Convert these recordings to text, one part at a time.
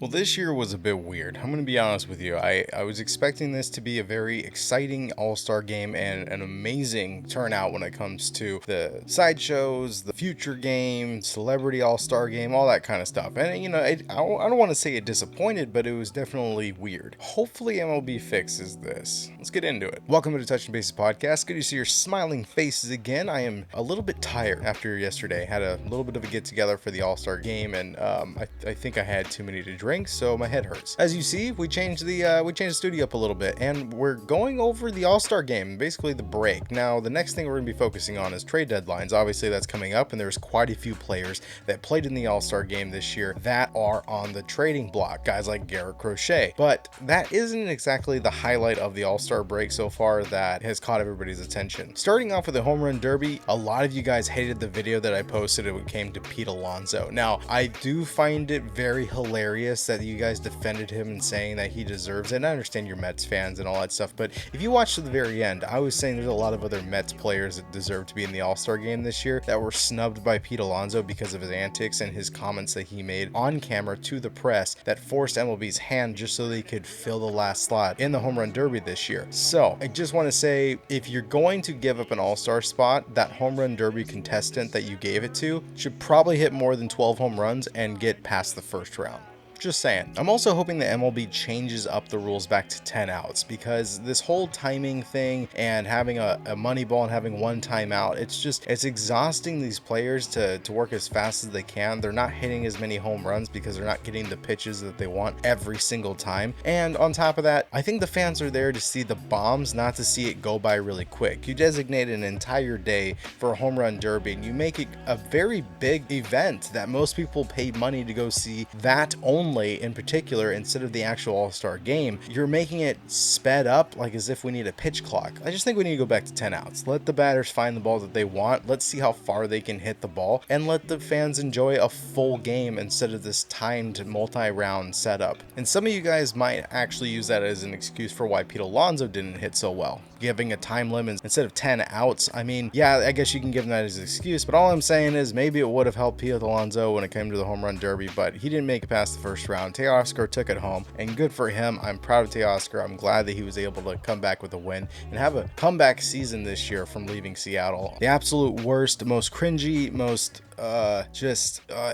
Well, this year was a bit weird. I'm going to be honest with you. I was expecting this to be a very exciting All-Star game and an amazing turnout when it comes to the sideshows, the future game, celebrity All-Star game, all that kind of stuff. And, you know, I don't want to say it disappointed, but it was definitely weird. Hopefully MLB fixes this. Let's get into it. Welcome to the Touch and Bases podcast. Good to see your smiling faces again. I am a little bit tired after yesterday. Had a little bit of a get-together for the All-Star game, and I think I had too many to drink, so my head hurts. As you see, we changed the studio up a little bit, and we're going over the All-Star game, basically the break. Now, the next thing we're going to be focusing on is trade deadlines. Obviously, that's coming up, and there's quite a few players that played in the All-Star game this year that are on the trading block, guys like Garrett Crochet. But that isn't exactly the highlight of the All-Star break so far that has caught everybody's attention. Starting off with the home run derby, a lot of you guys hated the video that I posted when it came to Pete Alonso. Now, I do find it very hilarious that you guys defended him and saying that he deserves it. And I understand you're Mets fans and all that stuff, but if you watch to the very end, I was saying there's a lot of other Mets players that deserve to be in the All-Star game this year that were snubbed by Pete Alonso because of his antics and his comments that he made on camera to the press that forced MLB's hand just so they could fill the last slot in the home run derby this year. So I just want to say, if you're going to give up an All-Star spot, that home run derby contestant that you gave it to should probably hit more than 12 home runs and get past the first round. Just saying. I'm also hoping the MLB changes up the rules back to 10 outs, because this whole timing thing and having a money ball and having one timeout, it's exhausting these players to work as fast as they can. They're not hitting as many home runs because they're not getting the pitches that they want every single time. And on top of that, I think the fans are there to see the bombs, not to see it go by really quick. You designate an entire day for a home run derby and you make it a very big event that most people pay money to go see that only in particular instead of the actual All-Star game. You're making it sped up like as if we need a pitch clock. I just think we need to go back to 10 outs. Let the batters find the ball that they want. Let's see how far they can hit the ball and let the fans enjoy a full game instead of this timed multi-round setup. And some of you guys might actually use that as an excuse for why Pete Alonso didn't hit so well, giving a time limit instead of 10 outs. I mean, yeah, I guess you can give him that as an excuse, but all I'm saying is maybe it would have helped Pete Alonso when it came to the home run derby, but he didn't make it past the first round. Teoscar took it home, and good for him. I'm proud of Teoscar. I'm glad that he was able to come back with a win and have a comeback season this year from leaving Seattle. The absolute worst, most cringy, most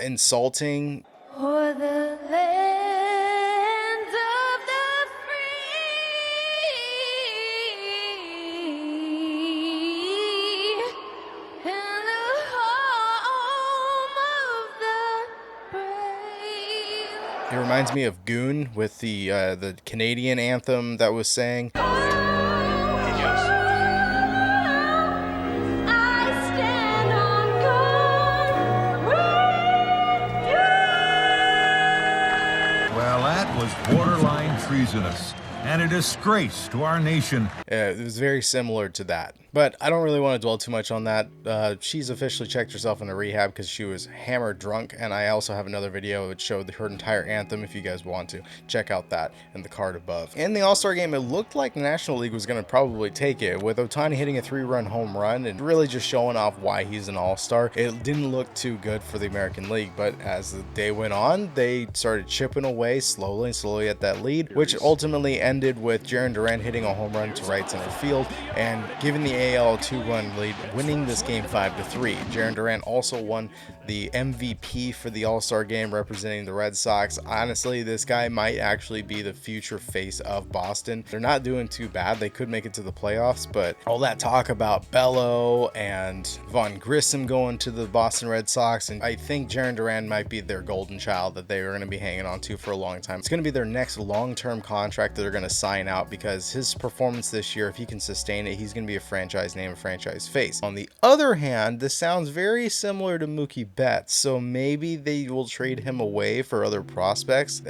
insulting. For the land of the free and the home of the brave. It reminds me of Goon with the Canadian anthem that was sang. Borderline treasonous and a disgrace to our nation. It was very similar to that, but I don't really want to dwell too much on that. She's officially checked herself into rehab because she was hammered drunk, and I also have another video that showed her entire anthem if you guys want to check out that in the card above. In the All-Star game, it looked like the National League was going to probably take it, with Ohtani hitting a 3-run home run and really just showing off why he's an All-Star. It didn't look too good for the American League, but as the day went on, they started chipping away slowly at that lead, which ultimately ended with Jarren Duran hitting a home run to right center field and giving the AL a 2-run lead, winning this game 5-3. Jarren Duran also won the MVP for the All-Star game, representing the Red Sox. Honestly, this guy might actually be the future face of Boston. They're not doing too bad. They could make it to the playoffs, but all that talk about Bello and Vaughn Grissom going to the Boston Red Sox, and I think Jarren Duran might be their golden child that they are going to be hanging on to for a long time. It's going to be their next long-term contract that they're going to sign out, because his performance this year, if he can sustain it, he's going to be a franchise name, a franchise face. On the other hand, this sounds very similar to Mookie Betts, so maybe they will trade him away for other prospects.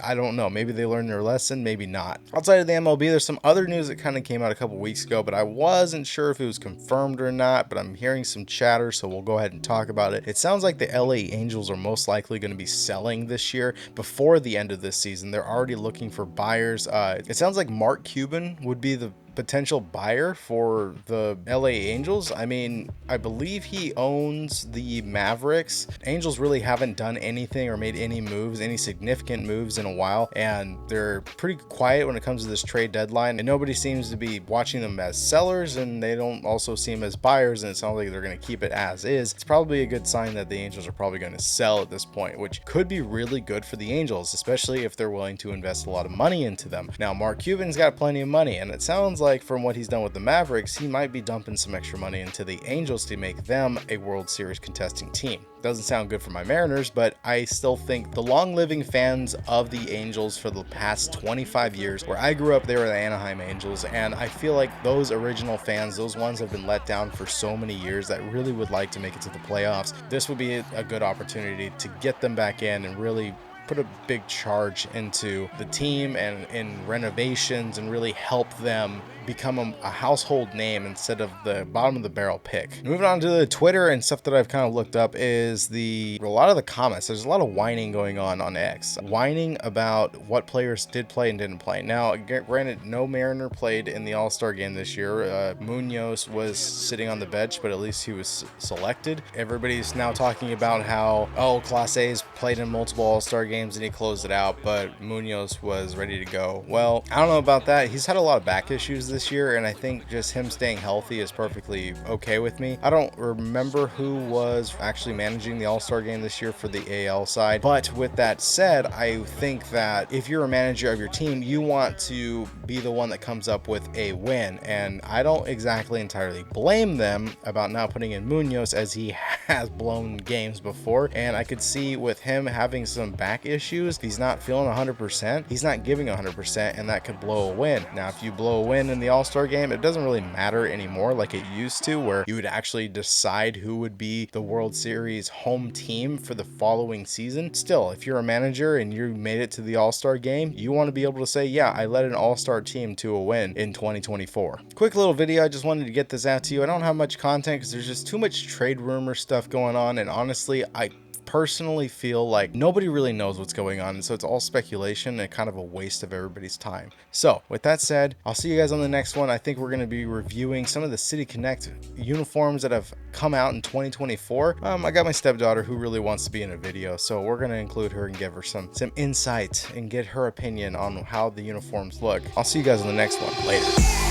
I don't know. Maybe they learned their lesson, maybe not. Outside of the MLB, there's some other news that kind of came out a couple weeks ago, but I wasn't sure if it was confirmed or not, but I'm hearing some chatter, so we'll go ahead and talk about it. It sounds like the LA Angels are most likely going to be selling this year before the end of this season. They're already looking for buyers. It sounds like Mark Cuban would be the potential buyer for the LA Angels. I mean, I believe he owns the Mavericks. Angels really haven't done anything or made any moves, any significant moves in a while, and they're pretty quiet when it comes to this trade deadline, and nobody seems to be watching them as sellers, and they don't also seem as buyers, and it sounds like they're going to keep it as is. It's probably a good sign that the Angels are probably going to sell at this point, which could be really good for the Angels, especially if they're willing to invest a lot of money into them. Now, Mark Cuban's got plenty of money, and it sounds like from what he's done with the Mavericks, he might be dumping some extra money into the Angels to make them a World Series contesting team. Doesn't sound good for my Mariners, but I still think the long-living fans of the Angels for the past 25 years, where I grew up, they were the Anaheim Angels, and I feel like those original fans, those ones have been let down for so many years that really would like to make it to the playoffs. This would be a good opportunity to get them back in and really put a big charge into the team and in renovations and really help them become a household name instead of the bottom of the barrel pick. Moving on to the Twitter and stuff that I've kind of looked up is a lot of the comments. There's a lot of whining going on X, whining about what players did play and didn't play. Now, granted, no Mariner played in the All-Star game this year. Munoz was sitting on the bench, but at least he was selected. Everybody's now talking about how, oh, Class A's played in multiple All-Star games and he closed it out, but Munoz was ready to go. Well, I don't know about that. He's had a lot of back issues this year, and I think just him staying healthy is perfectly okay with me. I don't remember who was actually managing the All-Star game this year for the AL side, but with that said, I think that if you're a manager of your team, you want to be the one that comes up with a win, and I don't exactly entirely blame them about not putting in Munoz, as he has blown games before, and I could see with him having some back issues, if he's not feeling 100%, he's not giving 100%, and that could blow a win. Now, if you blow a win in the All-Star game, it doesn't really matter anymore like it used to, where you would actually decide who would be the World Series home team for the following season. Still, if you're a manager and you made it to the All-Star game, you want to be able to say, yeah, I led an All-Star team to a win in 2024. Quick little video, I just wanted to get this out to you. I don't have much content because there's just too much trade rumor stuff going on, and honestly, I personally feel like nobody really knows what's going on, and so it's all speculation and kind of a waste of everybody's time. So with that said, I'll see you guys on the next one. I think we're going to be reviewing some of the City Connect uniforms that have come out in 2024. I got my stepdaughter who really wants to be in a video, so we're going to include her and give her some insight and get her opinion on how the uniforms look. I'll see you guys on the next one. Later.